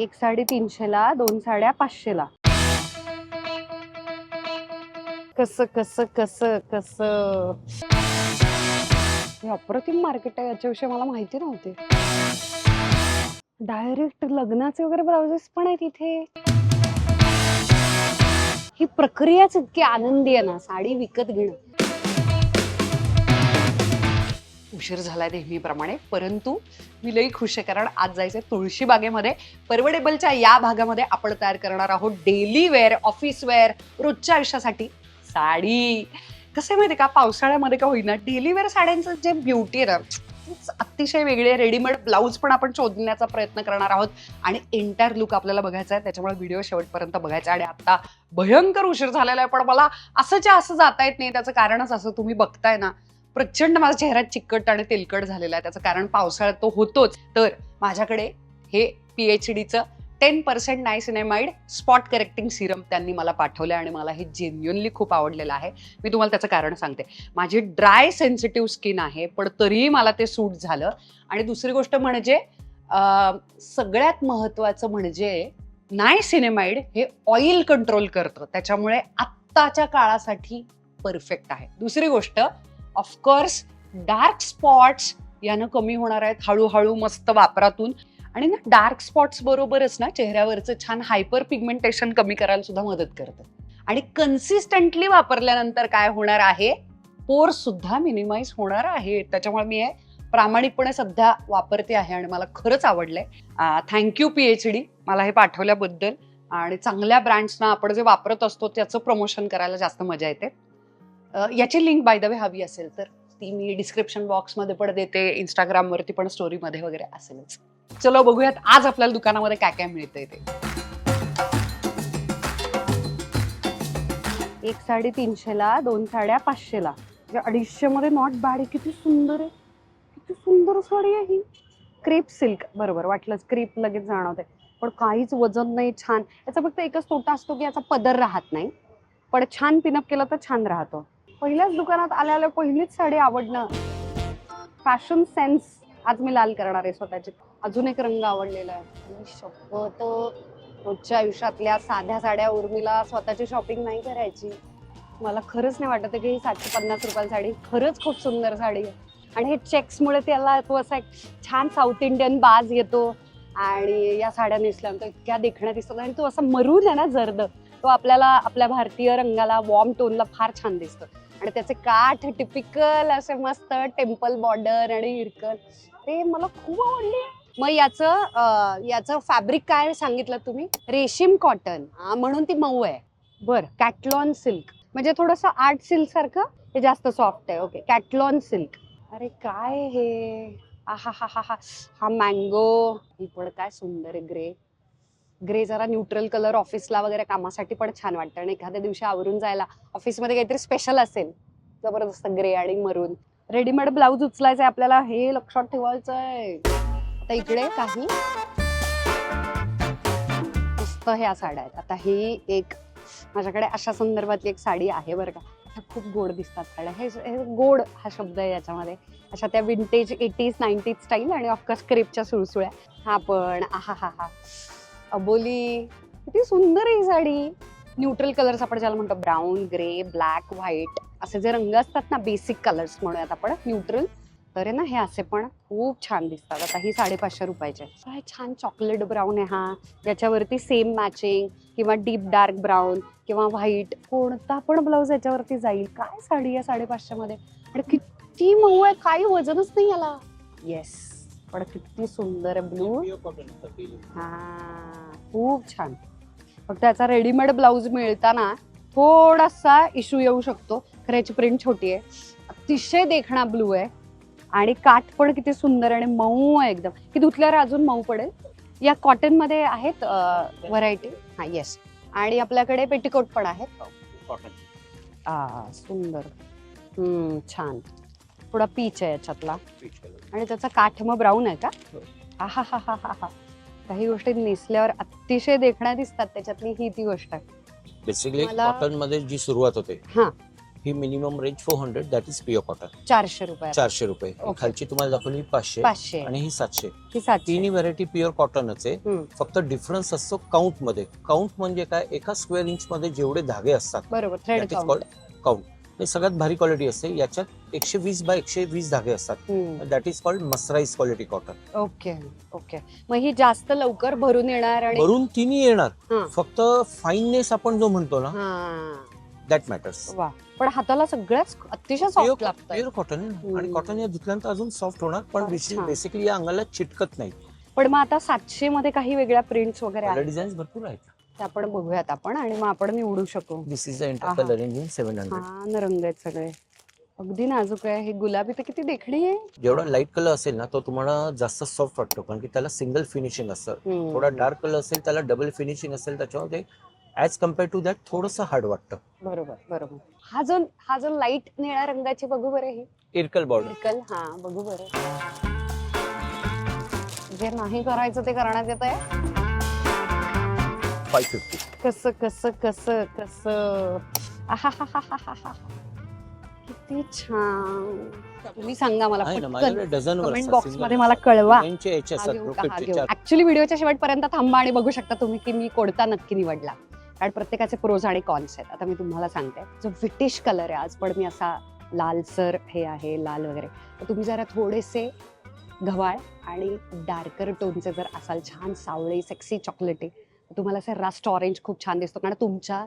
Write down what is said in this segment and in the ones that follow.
एक साडी 300ला, 2 साड्या 500ला. कसं कसं कसं कसं हे अप्रतिम मार्केट आहे, याच्याविषयी मला माहिती नव्हती. डायरेक्ट लग्नाचे वगैरे ब्लाउजेस पण आहेत इथे. ही प्रक्रियाच इतकी आनंदी आहे ना, साडी विकत घेणं. उशीर झालाय नेहमीप्रमाणे, परंतु मी लई खुश आहे कारण आज जायचंय तुळशी बागेमध्ये. परवडेबलच्या या भागामध्ये आपण तयार करणार आहोत डेली वेअर, ऑफिस वेअर, रोजच्या आयुष्यासाठी साडी. कसं आहे माहिती का, पावसाळ्यामध्ये का होईना डेली वेअर साड्यांचं जे ब्युटी आहे ना, अतिशय वेगळी आहे. रेडीमेड ब्लाऊज पण आपण शोधण्याचा प्रयत्न करणार आहोत आणि एंटायर लुक आपल्याला बघायचा आहे, त्याच्यामुळे व्हिडिओ शेवटपर्यंत बघायचा. आणि आता भयंकर उशीर झालेला आहे, पण मला असंच्या असं जाता येत नाही. त्याचं कारणच असं, तुम्ही बघताय ना, प्रचंड माझा चेहरा चिकट आणि तेलकट झालेला आहे. त्याचं कारण पावसाळ्यात तो होतोच. तर माझ्याकडे हे PHDचं 10% नायसिनामाइड स्पॉट करेक्टिंग सिरम त्यांनी मला पाठवलं आणि मला हे जेन्युअनली खूप आवडलेलं आहे. मी तुम्हाला त्याचं कारण सांगते. माझी ड्राय सेन्सिटिव्ह स्किन आहे, पण तरीही मला ते सूट झालं. आणि दुसरी गोष्ट म्हणजे सगळ्यात महत्त्वाचं म्हणजे नायसिनामाइड हे ऑइल कंट्रोल करतं, त्याच्यामुळे आत्ताच्या काळासाठी परफेक्ट आहे. दुसरी गोष्ट, ऑफकोर्स डार्क स्पॉट्स यानं कमी होणार आहेत हळूहळू मस्त वापरातून. आणि ना डार्क स्पॉट्स बरोबरच ना चेहऱ्यावरचं छान हायपर पिगमेंटेशन कमी करायला सुद्धा मदत करतं. आणि कन्सिस्टंटली वापरल्यानंतर काय होणार आहे, पोर्स सुद्धा मिनिमाइज होणार आहे. त्याच्यामुळे मी हे प्रामाणिकपणे सध्या वापरते आहे आणि मला खरंच आवडलंय. थँक्यू PHD मला हे पाठवल्याबद्दल. आणि चांगल्या ब्रँड्सना आपण जे वापरत असतो त्याचं प्रमोशन करायला जास्त मजा येते. याची लिंक बाय द वे हवी असेल तर ती मी डिस्क्रिप्शन बॉक्समध्ये पण देते, इंस्टाग्रामवरती पण स्टोरीमध्ये वगैरे असेलच. चलो बघूयात आज आपल्याला दुकानामध्ये काय काय मिळतंय ते. एक साडी 300ला, 2 साड्या 500ला. 250 मध्ये नॉट बॅड आहे. किती सुंदर आहे, किती सुंदर साडी आहे ही. क्रेप सिल्क, बरोबर वाटलंच, क्रेप लगेच जाणवते, पण काहीच वजन नाही. छान. याचा फक्त एकच तोटा असतो की याचा पदर राहत नाही, पण छान पिनअप केलं तर छान राहतो. पहिल्याच दुकानात आल्याला पहिलीच साडी आवडणं, फॅशन सेन्स. आज मी लाल करणार आहे स्वतःची. अजून एक रंग आवडलेला आहे. शपथ, रोजच्या आयुष्यातल्या साध्या साड्या उर्मिला स्वतःची शॉपिंग नाही करायची. मला खरंच नाही वाटत की ही 750 रुपयाला साडी खरंच खूप सुंदर साडी आहे. आणि हे चेक्समुळे त्याला तो असा एक छान साऊथ इंडियन बाज येतो. आणि या साड्या नेसल्यानंतर इतक्या देखण्यात दिसतात. आणि तो असा मरून आहे ना, जर्द, तो आपल्याला आपल्या भारतीय रंगाला, वॉर्म टोनला फार छान दिसतो. आणि त्याचे काठ टिपिकल असे मस्त टेम्पल बॉर्डर आणि इरकल, ते मला खूप आवडले. मग याचं फॅब्रिक काय सांगितलं तुम्ही? रेशीम कॉटन, म्हणून ती मऊ आहे. बरं, कॅटलॉन सिल्क म्हणजे थोडंसं आर्ट सिल्क सारखं, हे जास्त सॉफ्ट आहे. ओके, कॅटलॉन सिल्क. अरे काय हे, आहा हा हा हा हा मँगो. ही पण काय सुंदर आहे. ग्रे ग्रे जरा न्यूट्रल कलर ऑफिसला वगैरे कामासाठी पण छान वाटतं. आणि एखाद्या दिवशी आवरून जायला ऑफिसमध्ये काहीतरी स्पेशल असेल, जबरदस्त ग्रे आणि मरून. रेडीमेड ब्लाऊज उचलायचंय आपल्याला, हे लक्षात ठेवायचंय. आता इकडे काही मस्त ह्या साड्या आहेत. आता ही एक माझ्याकडे अशा संदर्भातली एक साडी आहे बरं का. ह्या खूप गोड दिसतात साड्या. हे गोड हा शब्द आहे याच्यामध्ये. अशा त्या विंटेज 80s 90s स्टाईल आणि ऑफकोर्स क्रेपच्या सुळसुळ्या. हा पण आहा हा हा अबोली, किती सुंदर आहे ही साडी. न्यूट्रल कलर्स आपण ज्याला म्हणतो, ब्राऊन, ग्रे, ब्लॅक, व्हाईट, असे जे रंग असतात ना, बेसिक कलर्स म्हणूयात आपण न्यूट्रल, तर आहे ना हे असे पण खूप छान दिसतात. आता ही 550 रुपयाची आहे. काय छान चॉकलेट ब्राऊन आहे हा. याच्यावरती सेम मॅचिंग किंवा डीप डार्क ब्राऊन किंवा व्हाईट, कोणता पण ब्लाऊज याच्यावरती जाईल. काय साडी आहे 550 मध्ये. आणि किती मऊ आहे, काही वजनच नाही याला. येस, पण किती सुंदर आहे. ब्लू, हा खूप छान. फक्त याचा रेडीमेड ब्लाऊज मिळताना थोडासा इश्यू येऊ शकतो. खरं याची प्रिंट छोटी आहे. अतिशय देखणा ब्लू आहे आणि काठ पण किती सुंदर आणि मऊ आहे एकदम, की धुतल्यावर अजून मऊ पडेल. या कॉटन मध्ये आहेत व्हरायटी. हा येस. आणि आपल्याकडे पेटीकोट पण आहेत. सुंदर, छान. थोडा पीच आहे याच्यातला आणि त्याचा काठ मग ब्राऊन आहे का. आहा हा हा हा हा. काही गोष्टी नेसल्यावर अतिशय देखण्या दिसतात, त्याच्यातली ही ती गोष्ट आहे. बेसिकली कॉटन मध्ये जी सुरुवात होते, हा, ही minimum range 400, that is pure cotton. 400 रुपये. 400 रुपये. Okay. खालची तुम्हाला दाखवली 500 500 आणि ही 700. ही 700. तिन्ही व्हरायटी प्युअर कॉटनच आहे. हम्म. फक्त डिफरन्स असतो काउंट मध्ये. काउंट म्हणजे काय, एका स्क्वेअर इंच मध्ये जेवढे धागे असतात बरोबर, thread that is called count. हे सगळ्यात भारी क्वालिटी असते. याच्यात 120 बाय 120 धागे असतात. That is called mercerised quality cotton. Okay okay. मग ही जास्त लवकर भरून येणार आणि वरून तिन्ही येणार. हा. फक्त फाईननेस आपण जो म्हणतो ना, हा. That matters. वा, पण हाताला सगळ्याच अतिशय सॉफ्ट लागतं. प्युअर कॉटन आणि कॉटन या धुतल्यानंतर अजून सॉफ्ट होणार. पण फार छान. बेसिकली या अंगाला चिटकत नाही. पण मग आता 700 मध्ये काही वेगळ्या प्रिंट्स वगैरे आहेत, डिझाईन्स भरपूर आहेत. त्या आपण बघूयात आपण आणि मग आपण निवडू शकू. दिस इज द एंटर आहा. Colour range in 700. छान रंग आहेत सगळे, अगदी नाजूक आहे. हे गुलाबी तर किती देखणी आहे. जेवढा लाईट कलर असेल ना, तो तुम्हाला जास्त सॉफ्ट वाटतो, कारण की त्याला सिंगल फिनिशिंग असतं. थोडा डार्क कलर असेल त्याला डबल फिनिशिंग असेल, त्याच्यामध्ये ऍज कम्पेअर टू दॅट थोडंसं हार्ड वाटतं. बरोबर बरोबर. हा जो लाईट निळ्या रंगाची बघू बरं, ही इरकल बॉर्डर. सर्कल. हा, बघू बरं. जे नाही करायचं ते करण्यात येत आहे. 550. कसं कसं कसं कसं आहाहाहाहाहा. किती छान. तुम्ही सांगा मला आहे ना पटकन माझ्याकडे डझन कमेंट बॉक्स मध्ये मला कळवा. असतात. ब्रोकेडचे 4. ऍक्च्युली व्हिडिओच्या शेवटपर्यंत थांबा आणि बघू शकता तुम्ही की मी कोणता नक्की निवडला, कारण प्रत्येकाचे प्रोज आणि कॉन्स आहेत. आता मी तुम्हाला सांगते, जो ब्रिटिश कलर आहे, आज पण मी असा लालसर हे आहे लाल वगैरे, तर तुम्ही जरा थोडेसे गव्हाळ आणि डार्कर टोनचे जर असाल, छान सावळे सेक्सी चॉकलेटी, तर तुम्हाला असं रस्ट ऑरेंज खूप छान दिसतो, कारण तुमच्या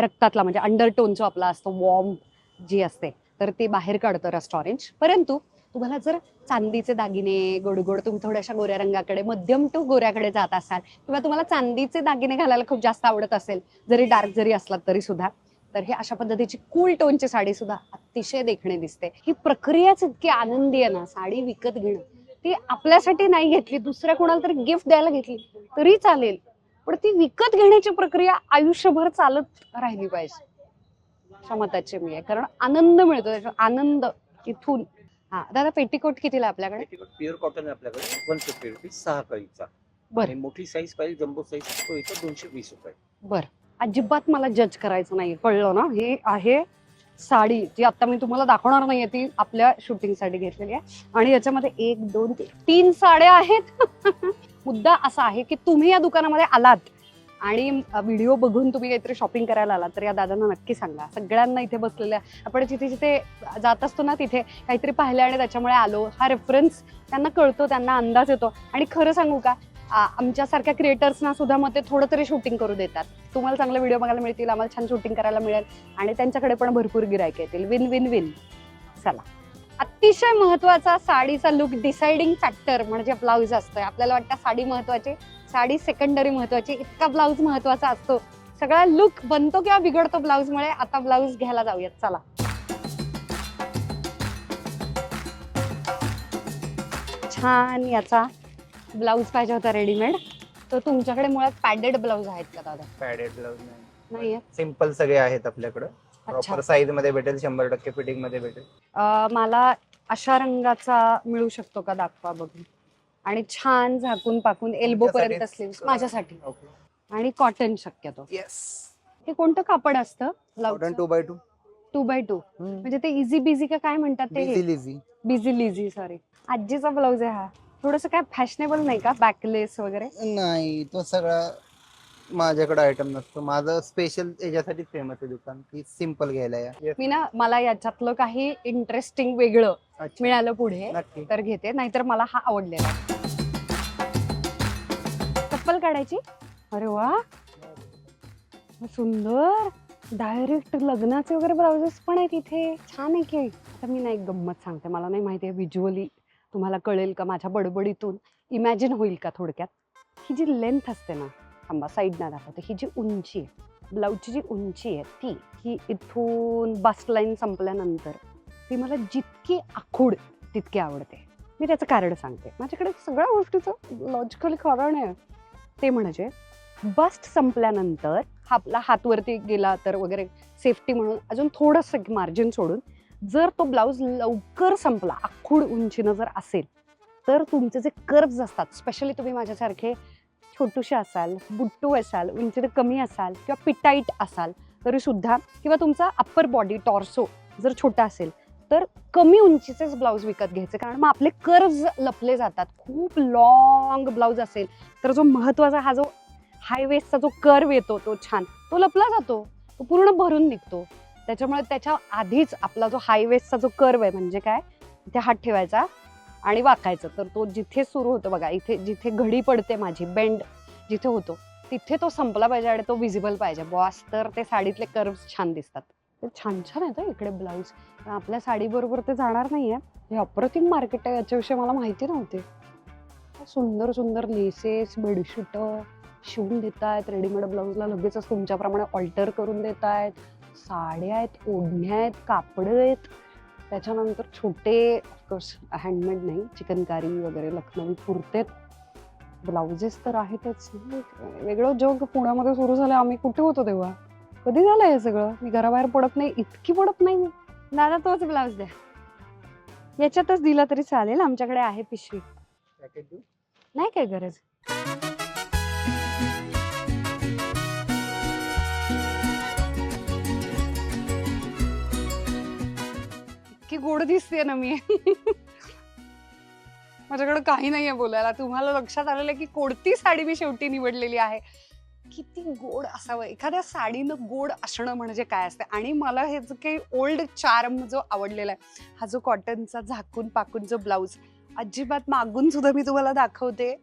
रक्तातला म्हणजे अंडरटोन जो आपला असतो, वॉर्म जी असते, तर ते बाहेर काढतं रस्ट ऑरेंज. परंतु तुम्हाला जर चांदीचे दागिने गोड तुम्ही थोड्याशा गोऱ्या रंगाकडे, मध्यम टू गोऱ्याकडे जात असाल, किंवा तुम्हाला चांदीचे दागिने घालायला खूप जास्त आवडत असेल, जरी डार्क जरी असलात तरी सुद्धा, तर हे अशा पद्धतीची कूल टोनची साडी सुद्धा अतिशय देखणे दिसते. ही प्रक्रियाच इतकी आनंदी आहे ना, साडी विकत घेणं. ती आपल्यासाठी नाही घेतली, दुसऱ्या कोणाला तरी गिफ्ट द्यायला घेतली तरी चालेल, पण ती विकत घेण्याची प्रक्रिया आयुष्यभर चालत राहिली पाहिजे, अशा मताची मी आहे. कारण आनंद मिळतो त्याचा, आनंद इथून. हा दादा, पेटीकोट कितीला आपल्याकडे? प्युअर कॉटन आहे आपल्याकडे 150 रुपीज 6 कळीचा. बरं. आणि मोठी साईज पाहिजे, जम्बो साईज, तो इथं 220 रुपये. बर, अजिबात मला जज करायचं नाही, कळलं ना. हे आहे साडी जी आता मी तुम्हाला दाखवणार नाहीये, ती आपल्या शूटिंग साठी घेतलेली आहे, आणि याच्यामध्ये 1 2 3 साड्या आहेत. मुद्दा असा आहे की तुम्ही या दुकानामध्ये आलात आणि व्हिडिओ बघून तुम्ही काहीतरी शॉपिंग करायला आलात, तर या दादांना नक्की सांगा. सगळ्यांना इथे बसलेल्या, आपण जिथे जिथे जात असतो ना, तिथे काहीतरी पाहिलं आणि त्याच्यामुळे आलो, हा रेफरन्स त्यांना कळतो, त्यांना अंदाज येतो. आणि खरं सांगू का, आमच्यासारख्या क्रिएटर्सना सुद्धा मग ते थोडं तरी शूटिंग करू देतात. तुम्हाला चांगले व्हिडिओ बघायला मिळतील, आम्हाला छान शूटिंग करायला मिळेल, आणि त्यांच्याकडे पण भरपूर गिरायक येतील. Win win win. चला, अतिशय महत्वाचा साडीचा लुक डिसाइडिंग फॅक्टर म्हणजे ब्लाऊज असतोय. आपल्याला वाटतं साडी महत्वाची, साडी सेकंडरी महत्वाची, इतका ब्लाऊज महत्वाचा असतो. सगळा लुक बनतो किंवा बिघडतो ब्लाऊजमुळे. आता ब्लाऊज घ्यायला जाऊयात, चला. छान याचा ब्लाऊज पाहिजे होता रेडीमेड, तर तुमच्याकडे मुळात पॅडेड ब्लाऊज आहेत का दादा? पॅडेड ब्लाऊज नाहीये. सिंपल सगळे आहेत आपल्याकडे. प्रॉपर साईज मध्ये भेटेल, 100% फिटिंग मध्ये भेटेल. मला अशा रंगाचा मिळू शकतो का, दाखवा बघून. आणि छान झाकून पाकून एल्बो पर्यंत स्लीव्स माझ्यासाठी, आणि कॉटन शक्यतो. येस. हे कोणतं कापड असतं कॉटन ब्लाऊज? 2x2. 2x2 म्हणजे ते इझी बिझी का काय म्हणतात ते? इझी. Busy Lizzie, sorry. आजीचा ब्लाऊज आहे हा. थोडस काय फॅशनेबल नाही का, बॅकलेस वगैरे? नाही, तो सगळा माझ्याकडे आयटम नसतो. माझं स्पेशल याच्यासाठी फेमस आहे दुकान, की सिंपल घ्यायला या. मी ना, मला याच्यातलं काही इंटरेस्टिंग वेगळं अच्छा. मिळालं पुढे नक्की. तर घेते, नाहीतर मला हा आवडलेला. चप्पल काढायची. अरे वा, सुंदर. डायरेक्ट लग्नाचे वगैरे ब्लाउजेस पण आहेत इथे. छान आहे की. आता मी ना एक गंमत सांगते, मला नाही माहिती आहे व्हिज्युअली तुम्हाला कळेल का, माझ्या बडबडीतून इमॅजिन होईल का थोडक्यात. ही जी लेंथ असते ना, थांबा साईडना दाखवते, ही जी उंची आहे, ब्लाऊजची जी उंची आहे, ती ही इथून बस्ट लाईन संपल्यानंतर ती मला जितकी आखूड तितकी आवडते. मी त्याचं कारण सांगते. माझ्याकडे सगळ्या गोष्टीचं लॉजिकली कारण आहे. ते म्हणजे बस्ट संपल्यानंतर हा आपला हातवरती गेला तर वगैरे सेफ्टी म्हणून अजून थोडंसं मार्जिन सोडून, जर तो ब्लाऊज लवकर संपला, आखूड उंचीनं जर असेल, तर तुमचे जे कर्व्स असतात, स्पेशली तुम्ही माझ्यासारखे छोटूशे असाल, बुट्टू असाल, उंचीनं कमी असाल किंवा पिटाईट असाल, तरी सुद्धा, किंवा तुमचा अप्पर बॉडी टॉर्सो जर छोटा असेल तर कमी उंचीचेच ब्लाऊज विकत घ्यायचे, कारण मग आपले कर्व्ज लपले जातात. खूप लॉंग ब्लाऊज असेल तर जो महत्वाचा हा जो हाय वेस्टचा जो कर्व येतो तो छान तो लपला जातो, तो पूर्ण भरून निघतो. त्याच्यामुळे त्याच्या आधीच आपला जो हाय वेस्टचा जो कर्व आहे म्हणजे काय, इथे हात ठेवायचा आणि वाकायचं, तर तो जिथे सुरू होतो बघा, इथे जिथे घडी पडते माझी बेंड जिथे होतो तिथे तो संपला पाहिजे आणि तो विजिबल पाहिजे बॉस, तर ते साडीतले कर्व छान दिसतात. ते छान छान आहेत इकडे ब्लाऊज, आपल्या साडी बरोबर ते जाणार नाहीये. हे अप्रतिम मार्केट आहे, याच्याविषयी मला माहिती नव्हते. सुंदर सुंदर लेसेस, बेडशीट शिवून देत आहेत, रेडीमेड ब्लाऊजला लगेचच तुमच्याप्रमाणे ऑल्टर करून देत आहेत. साड्या आहेत, ओढण्या आहेत, कापड आहेत, त्याच्यानंतर छोटे ऑफकोर्स हँडमेड नाही, चिकनकारी वगैरे लखनवी कुर्ते, ब्लाउजेस तर आहेतच. वेगळं जग पुण्यामध्ये सुरू झालं. आम्ही कुठे होतो तेव्हा, कधी झालं हे सगळं? मी घराबाहेर पडत नाही, इतकी पडत नाही. दादा तोच ब्लाउज द्या, याच्यातच दिला तरी चालेल, आमच्याकडे आहे पिशवी. नाही काय गरज. इतकी गोड दिसते ना मी. माझ्याकडे काही नाहीये बोलायला. तुम्हाला लक्षात आलेलं आहे की कोणती साडी मी शेवटी निवडलेली आहे. किती गोड असावं, एखाद्या साडीनं गोड असणं म्हणजे काय असते. आणि मला हे जो काही ओल्ड चार्म जो आवडलेला आहे, हा जो कॉटनचा झाकून पाकून जो ब्लाऊज, अजिबात मागून सुद्धा मी तुम्हाला दाखवते,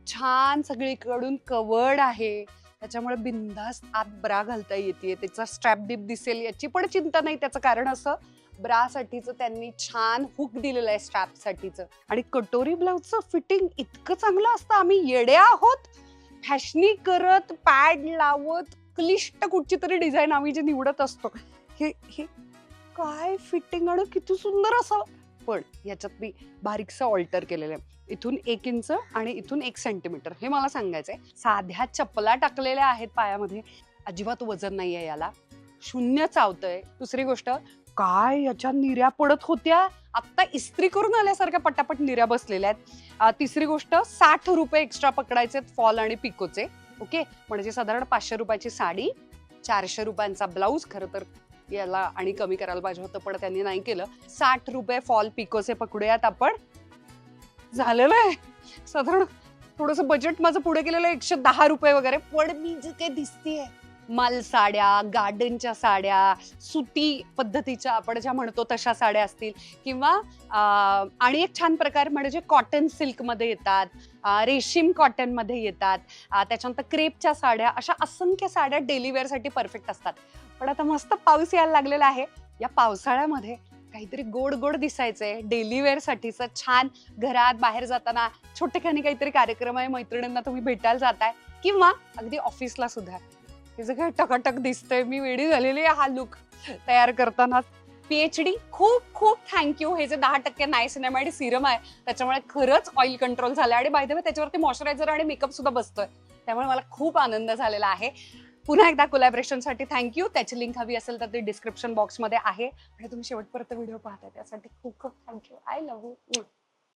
छान सगळीकडून कवर्ड आहे, त्याच्यामुळे बिनधास्त आत ब्रा घालता येते. त्याचा स्ट्रॅप डीप दिसेल याची पण चिंता नाही. त्याचं कारण असं, ब्रासाठीचं त्यांनी छान हुक दिलेलं आहे स्ट्रॅपसाठीचं. आणि कटोरी ब्लाऊजचं फिटिंग इतकं चांगलं असतं. आम्ही येड्या आहोत फॅशनी करत, पॅड लावत, क्लिष्ट कुठची तरी डिझाईन आम्ही जे निवडत असतो. हे हे काय फिटिंग आणि किती सुंदर असं. पण याच्यात मी बारीकसं ऑल्टर केलेलं आहे. इथून 1 इंच आणि इथून 1 सेंटीमीटर, हे मला सांगायचंय. साध्या चपला टाकलेल्या आहेत पायामध्ये, अजिबात वजन नाहीये याला, शून्य चावतंय. दुसरी गोष्ट, काय याच्या निऱ्या पडत होत्या, आत्ता इस्त्री करून आल्यासारख्या पटापट निऱ्या बसलेल्या आहेत. तिसरी गोष्ट, 60 रुपये एक्स्ट्रा पकडायचे फॉल आणि पिकोचे. ओके, म्हणजे साधारण 500 रुपयाची साडी, 400 रुपयांचा ब्लाऊज. खरं तर याला आणि कमी करायला पाहिजे होतं, पण त्यांनी नाही केलं. 60 रुपये फॉल पिकोचे पकडूयात आपण. झालेलं आहे साधारण, थोडंसं बजेट माझं पुढे गेलेलं आहे, 110 रुपये वगैरे. पण मी जे काही दिसतेय, माल साड्या, गार्डनच्या साड्या, सुती पद्धतीच्या आपण ज्या म्हणतो तशा साड्या असतील, किंवा आणि एक छान प्रकार म्हणजे कॉटन सिल्कमध्ये येतात, रेशीम कॉटनमध्ये येतात, त्याच्यानंतर क्रेपच्या साड्या, अशा असंख्य साड्या डेली वेअरसाठी परफेक्ट असतात. पण आता मस्त पाऊस यायला लागलेला आहे. या पावसाळ्यामध्ये काहीतरी गोड गोड दिसायचंय, डेली वेअरसाठीचं छान. घरात बाहेर जाताना छोटेखानी काहीतरी कार्यक्रम आहे, मैत्रिणींना तुम्ही भेटायला जाताय, किंवा अगदी ऑफिसला सुद्धा हे जे काय टकाटक दिसतंय, मी वेडी झालेली आहे हा लुक तयार करताना. PhD खूप खूप थँक्यू. हे जे 10% नायसिनामाइड सिरम आहे त्याच्यामुळे खरंच ऑइल कंट्रोल झालं. आणि बाय द वे त्याच्यावरती मॉइश्चरायझर आणि मेकअप सुद्धा बसतोय, त्यामुळे मला खूप आनंद झालेला आहे. पुन्हा एकदा कोलॅबरेशनसाठी थँक्यू. त्याची लिंक हवी असेल तर ती डिस्क्रिप्शन बॉक्समध्ये आहे. आणि तुम्ही शेवटपर्यंत व्हिडिओ पाहताय त्यासाठी खूप खूप थँक्यू. I love you.